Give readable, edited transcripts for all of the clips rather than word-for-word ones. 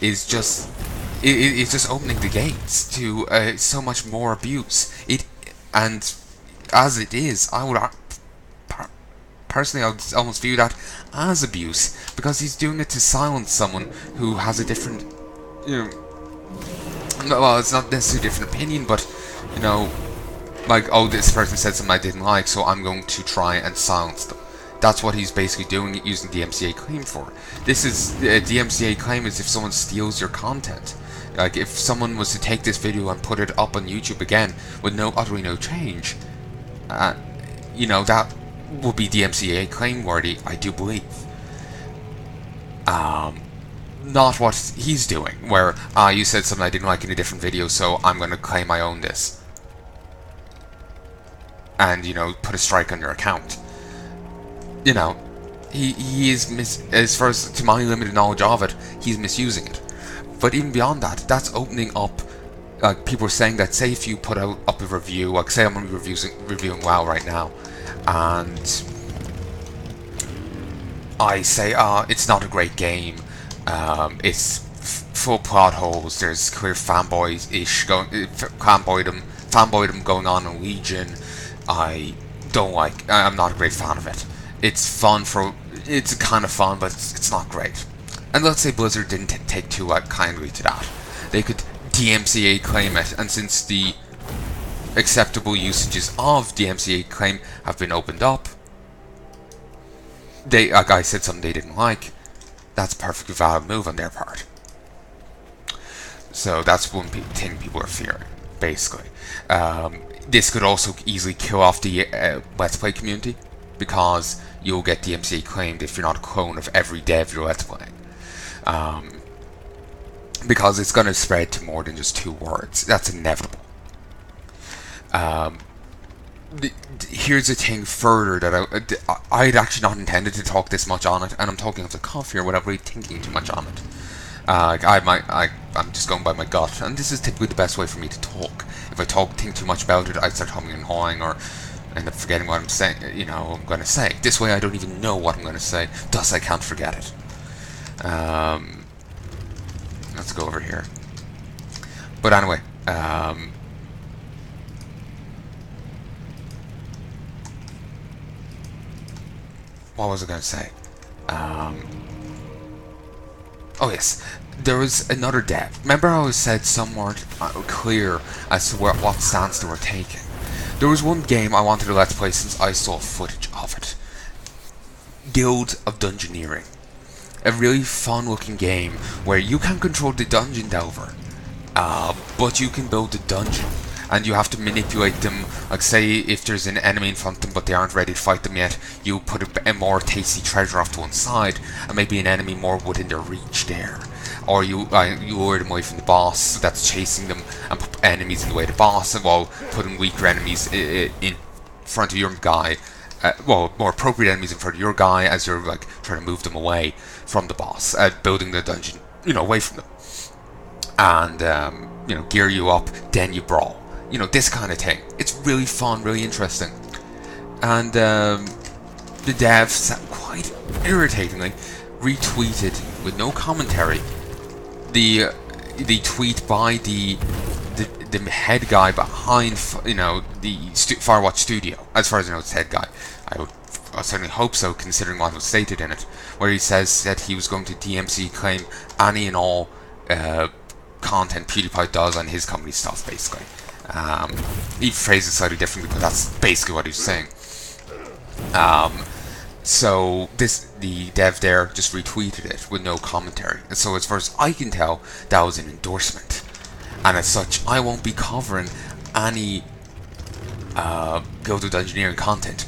is just it's just opening the gates to so much more abuse. And as it is, I would personally, I would almost view that as abuse, because he's doing it to silence someone who has a different, you know, well, it's not necessarily a different opinion, but you know, like, oh, this person said something I didn't like, so I'm going to try and silence them. That's what he's basically doing, using the DMCA claim for. This is the DMCA claim is if someone steals your content. Like, if someone was to take this video and put it up on YouTube again with utterly no change, you know, that would be DMCA claim worthy, I do believe. Not what he's doing, where you said something I didn't like in a different video, so I'm going to claim I own this, and, you know, put a strike on your account. You know, he is as far as to my limited knowledge of it, he's misusing it. But even beyond that, that's opening up. People are saying that, say if you put up a review, like say I'm reviewing WoW right now, and I say, it's not a great game. It's full plot holes. There's clear fanboys-ish fanboydom going on in Legion. I don't like. I'm not a great fan of it. It's kind of fun, but it's not great. And let's say Blizzard didn't take too kindly to that. They could DMCA claim it, and since the acceptable usages of DMCA claim have been opened up, a guy said something they didn't like. That's a perfectly valid move on their part. So that's one thing people are fearing, basically. This could also easily kill off the Let's Play community, because you'll get DMCA claimed if you're not a clone of every dev you're Let's Playing. Because it's going to spread to more than just 2 words. That's inevitable. Here's a thing further that I'd actually not intended to talk this much on it, and I'm talking off the cuff here without really thinking too much on it. I'm just going by my gut, and this is typically the best way for me to talk. If I think too much about it, I start humming and hawing, or end up forgetting what I'm saying. You know, I'm going to say. This way, I don't even know what I'm going to say. Thus, I can't forget it. Let's go over here. But anyway, what was I going to say? Oh yes, there was another dev. Remember how I said somewhat clear as to what stance they were taking? There was one game I wanted to Let's Play since I saw footage of it. Guild of Dungeoneering. A really fun looking game where you can control the dungeon delver, but you can build the dungeon, and you have to manipulate them. Like, say if there's an enemy in front of them but they aren't ready to fight them yet, you put a more tasty treasure off to one side, and maybe an enemy more within their reach there. Or you lure them away from the boss that's chasing them, and put enemies in the way of the boss, while putting weaker enemies in front of your guy. Well, more appropriate enemies in front of your guy as you're like trying to move them away from the boss, building the dungeon, you know, away from them, and you know, gear you up, then you brawl. You know, this kind of thing. It's really fun, really interesting, and the devs quite irritatingly retweeted with no commentary the tweet by the head guy behind, you know, the Firewatch studio. As far as I know, it's the head guy. I certainly hope so, considering what was stated in it, where he says that he was going to DMC claim any and all content PewDiePie does on his company stuff, basically. He phrased it slightly differently, but that's basically what he was saying. So the dev there just retweeted it with no commentary, and so as far as I can tell, that was an endorsement. And as such, I won't be covering any Guild of Dungeoneering content,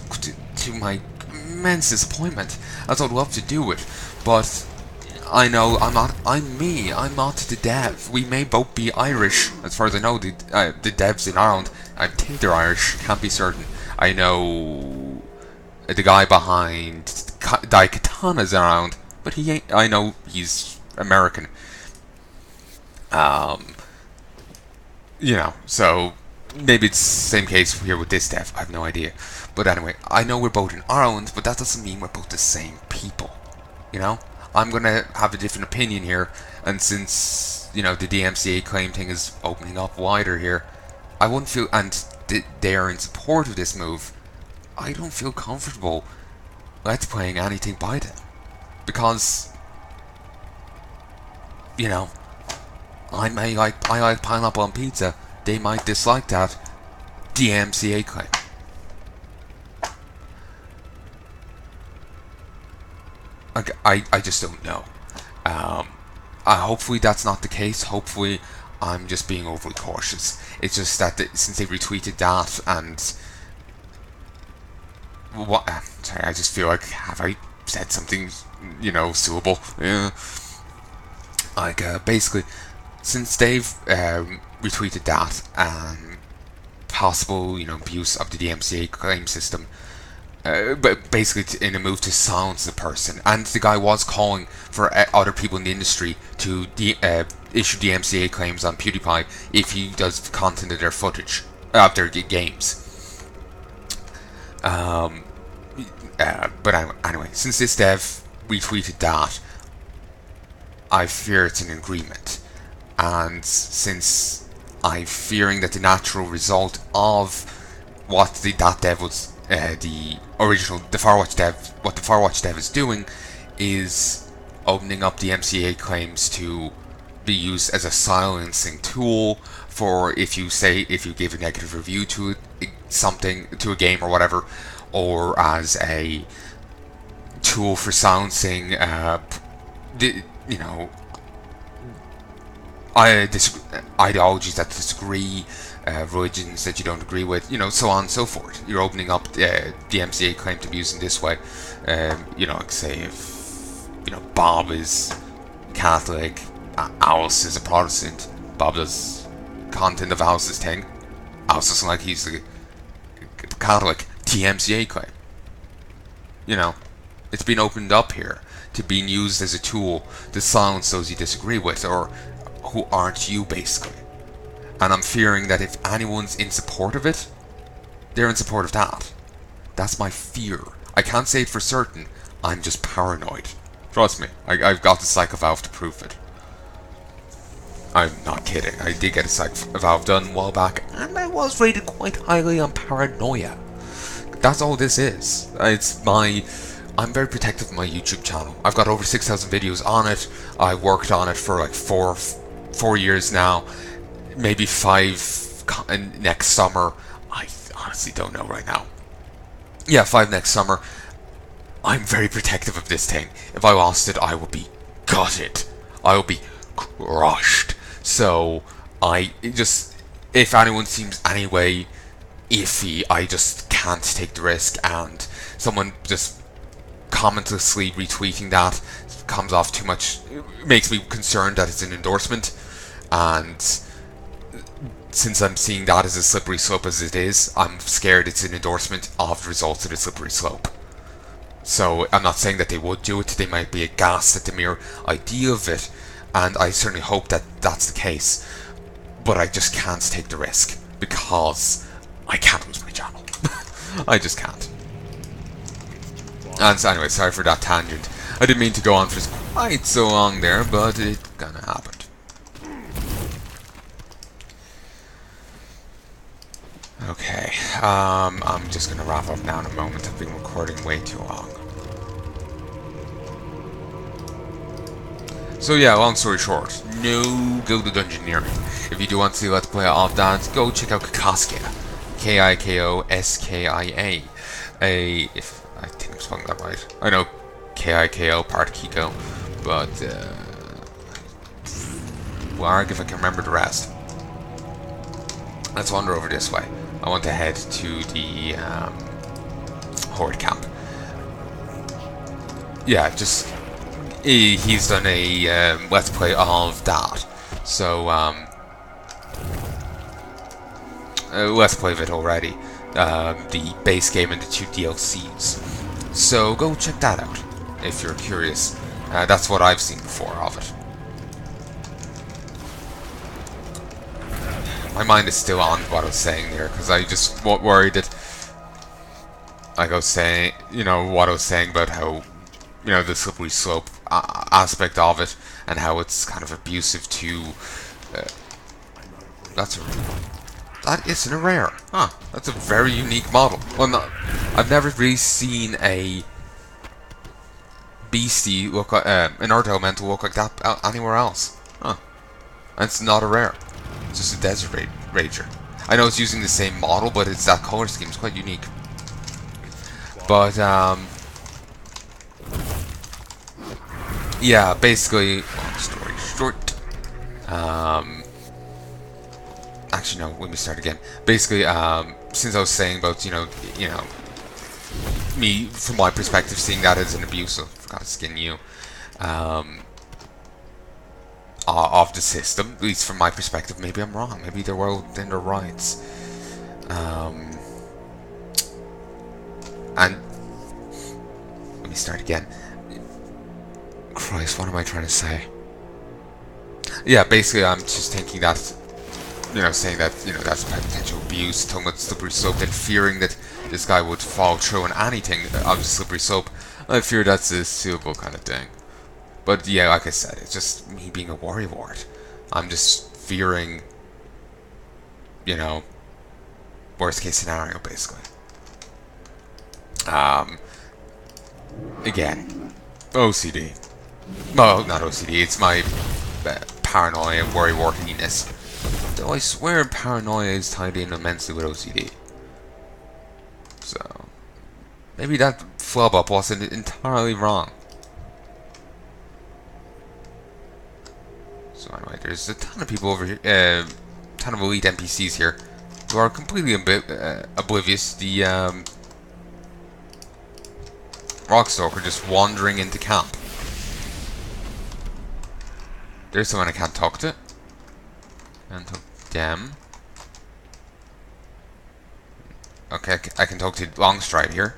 to my immense disappointment, as I'd love to do it. But I know I'm not the dev. We may both be Irish, as far as I know. The devs in Ireland, I think they're Irish, can't be certain. I know the guy behind Daikatana's around, but he ain't. I know he's American. You know, so maybe it's the same case here with this dev. I have no idea. But anyway, I know we're both in Ireland, but that doesn't mean we're both the same people. You know, I'm gonna have a different opinion here, and since, you know, the DMCA claim thing is opening up wider here, I wouldn't feel, and they are in support of this move, I don't feel comfortable let's playing anything by them. Because, you know, I like pineapple on pizza, they might dislike that DMCA claim. I just don't know. Hopefully that's not the case. Hopefully I'm just being overly cautious. It's just that since they retweeted that, and what? Sorry, I just feel like, have I said something, you know, suitable? Yeah. Like basically, since they've retweeted that and possible, you know, abuse of the DMCA claim system. But basically, in a move to silence the person, and the guy was calling for other people in the industry to issue DMCA claims on PewDiePie if he does content of their footage, of their games. But anyway, since this dev retweeted that, I fear it's an agreement, and since I'm fearing that the natural result of what that dev was. The Firewatch dev, what the Firewatch dev is doing is opening up the MCA claims to be used as a silencing tool for if you give a negative review to something, to a game or whatever, or as a tool for silencing, you know, ideologies that disagree, religions that you don't agree with, you know, so on and so forth. You're opening up the MCA claim to be used in this way. You know, like say if, you know, Bob is Catholic, Alice is a Protestant, Bob does content of Alice's thing, Alice doesn't like he's a Catholic, TMCA claim. You know, it's been opened up here to being used as a tool to silence those you disagree with, or who aren't you, basically. And I'm fearing that if anyone's in support of it, they're in support of that. That's my fear. I can't say it for certain. I'm just paranoid. Trust me, I've got the Psycho Valve to prove it. I'm not kidding. I did get a Psycho Valve done a while back, and I was rated quite highly on paranoia. That's all this is. I'm very protective of my YouTube channel. I've got over 6,000 videos on it. I worked on it for like four years now. Maybe 5 next summer. I honestly don't know right now. Yeah, 5 next summer. I'm very protective of this thing. If I lost it, I would be gutted. I would be crushed. So, if anyone seems anyway iffy, I just can't take the risk, and someone just commentlessly retweeting that comes off too much, makes me concerned that it's an endorsement, and since I'm seeing that as a slippery slope as it is, I'm scared it's an endorsement of the results of the slippery slope. So I'm not saying that they would do it, they might be aghast at the mere idea of it, and I certainly hope that that's the case, but I just can't take the risk, because I can't lose my channel. I just can't. And so anyway, sorry for that tangent. I didn't mean to go on for quite so long there, but it kinda happened. Okay, I'm just gonna wrap up now in a moment. I've been recording way too long. So yeah, long story short, no go to Dungeoneering. If you do want to see Let's Play of that, go check out Kikoskia. Kikoskia. If I think I'm spelling that right. I know Kiko, part Kiko, but Warg, if I can remember the rest. Let's wander over this way. I want to head to the Horde camp. Yeah, just he's done a Let's Play of that. So Let's Play of it already. The base game and the 2 DLCs. So go check that out if you're curious. That's what I've seen before of it. My mind is still on what I was saying there, because I just worried that I was saying, you know, what I was saying about how, you know, the slippery slope aspect of it, and how it's kind of abusive to. Uh, that's a. That isn't a rare. Huh. That's a very unique model. Well, no, I've never really seen a beastie look like, an earth elemental look like that anywhere else. Huh. And it's not a rare. It's just a desert rager. I know it's using the same model, but it's that color scheme. It's quite unique. But, yeah, basically, long story short, actually, no, let me start again. Basically, since I was saying about, you know, me, from my perspective, seeing that as an abuse of, God, skin you, of the system, at least from my perspective. Maybe I'm wrong. Maybe they're well within their rights. And let me start again. Christ, what am I trying to say? Yeah, basically, I'm just thinking that, saying that, that's potential abuse, talking about slippery slope, and fearing that this guy would follow through on anything of the slippery slope. I fear that's a suitable kind of thing. But yeah, like I said, it's just me being a worry ward. I'm just fearing, worst case scenario, basically. Again, OCD. Well, not OCD, it's my paranoia, worry wardiness. Though I swear paranoia is tied in immensely with OCD. So, maybe that flub up wasn't entirely wrong. So anyway, there's a ton of people over here, ton of elite NPCs here, who are completely oblivious. The Rockstalker just wandering into camp. There's someone I can't talk to. Can't talk to them. Okay, I can talk to Longstride here.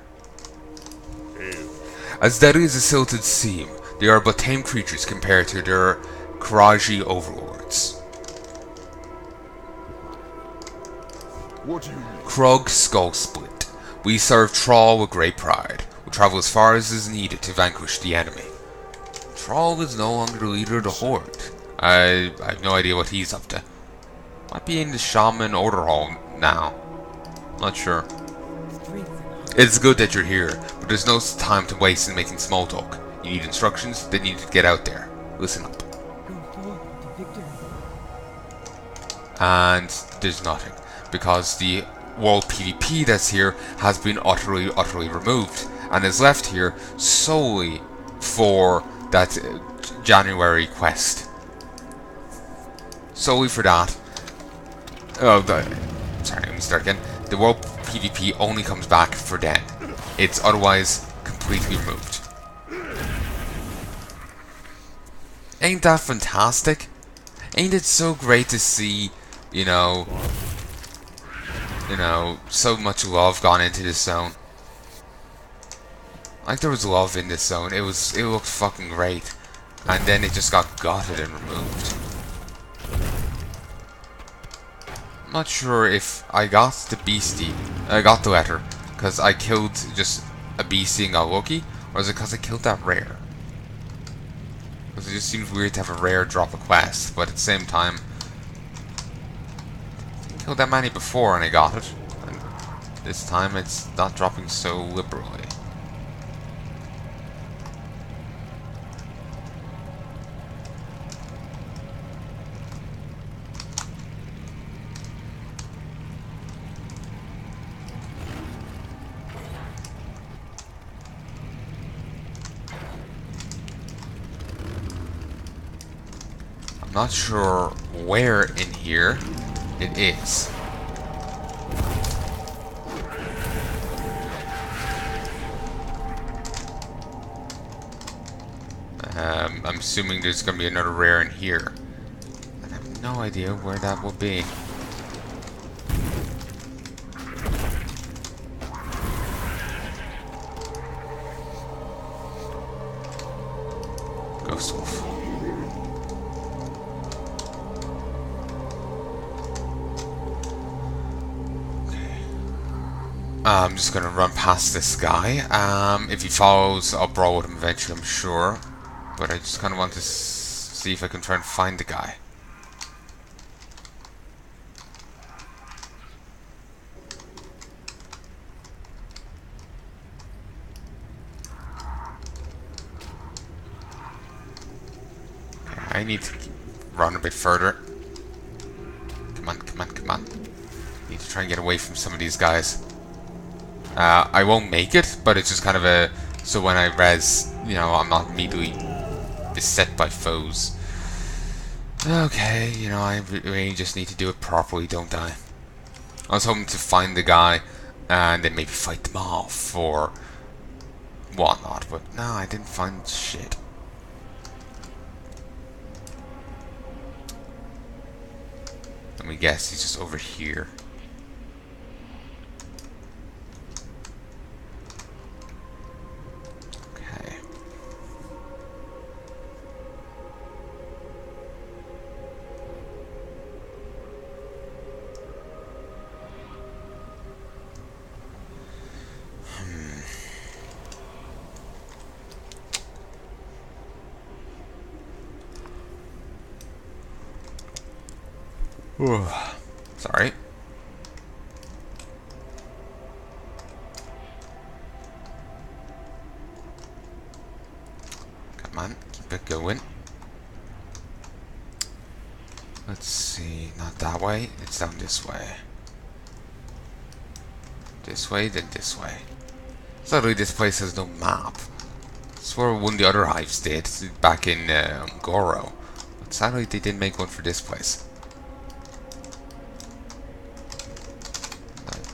As deadly as the silted seem, they are but tame creatures compared to their Karaji overlords. What do you mean? Krug Skullsplit. We serve Thrall with great pride. We travel as far as is needed to vanquish the enemy. Thrall is no longer the leader of the Horde. I have no idea what he's up to. Might be in the Shaman Order Hall now. Not sure. It's good that you're here, but there's no time to waste in making small talk. You need instructions, then you need to get out there. Listen up. And there's nothing, because the world PvP that's here has been utterly removed, and is left here solely for that January quest. Solely for that. Sorry, let me start again. The world PvP only comes back for then. It's otherwise completely removed. Ain't that fantastic? Ain't it so great to see, so much love gone into this zone? Like there was love in this zone. It looked fucking great. And then it just got gutted and removed. I'm not sure if I got the beastie. I got the letter because I killed just a beastie and got lucky, or is it because I killed that rare? Because it just seems weird to have a rare drop a quest, but at the same time, I killed that many before and I got it, and this time it's not dropping so liberally. Not sure where in here it is. I'm assuming there's gonna be another rare in here. I have no idea where that will be. Ghost Wolf. I'm just gonna run past this guy. If he follows, I'll brawl with him eventually, I'm sure. But I just kind of want to see if I can try and find the guy. I need to run a bit further. Come on, come on, come on. Need to try and get away from some of these guys. I won't make it, but it's just kind of a... So when I res, you know, I'm not immediately beset by foes. Okay, you know, I really just need to do it properly, don't I? I was hoping to find the guy and then maybe fight them off or whatnot, but no, I didn't find shit. Let me guess, he's just over here. Okay. Sorry. Come on, keep it going. Let's see, not that way, it's down this way. This way, then this way. Sadly, this place has no map. I swear one of the other hives did, back in Goro. But sadly, they didn't make one for this place.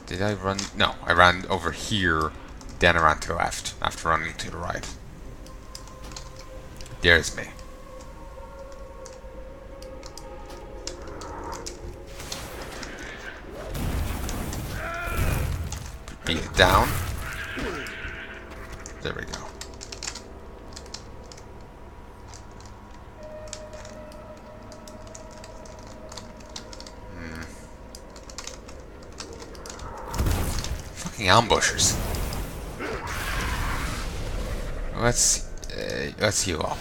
Did I run? No, I ran over here, then I ran to the left, after running to the right. There's me. Beat it down. There we go. Fucking ambushers. Let's heal up.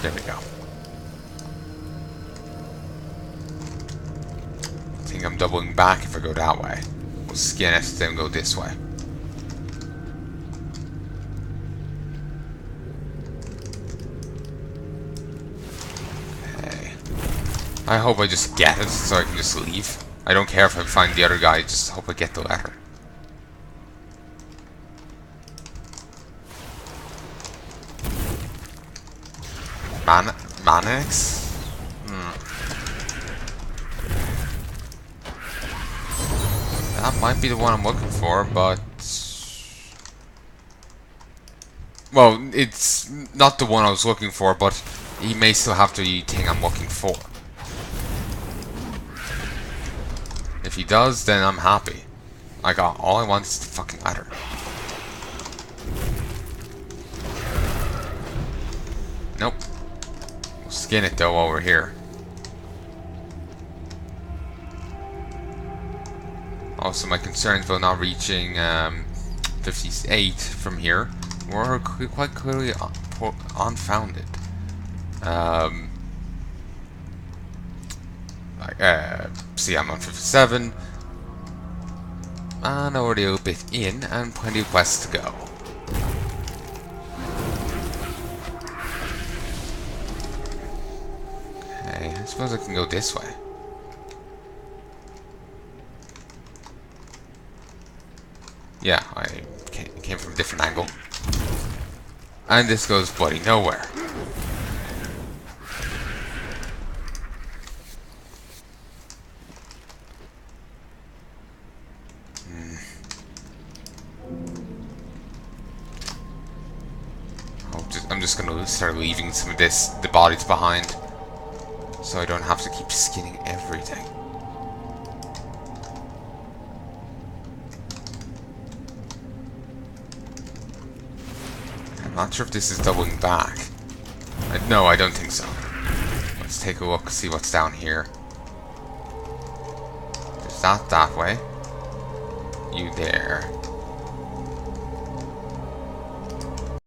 There we go. I think I'm doubling back if I go that way. We'll skin it, then go this way. Okay. I hope I just get it so I can just leave. I don't care if I find the other guy, just hope I get the letter. Manix? That might be the one I'm looking for, but... Well, it's not the one I was looking for, but he may still have the thing I'm looking for. If he does, then I'm happy. Like, all I want is the fucking letter. Nope. We'll skin it, though, while we're here. Also, my concerns about not reaching 58 from here were quite clearly unfounded. See, I'm on 57. And already a bit in, and plenty of quests to go. Okay, I suppose I can go this way. Yeah, I came from a different angle. And this goes bloody nowhere. I'm just gonna start leaving some of the bodies behind, so I don't have to keep skinning everything. I'm not sure if this is doubling back. No, I don't think so. Let's take a look, see what's down here. There's that way. You there.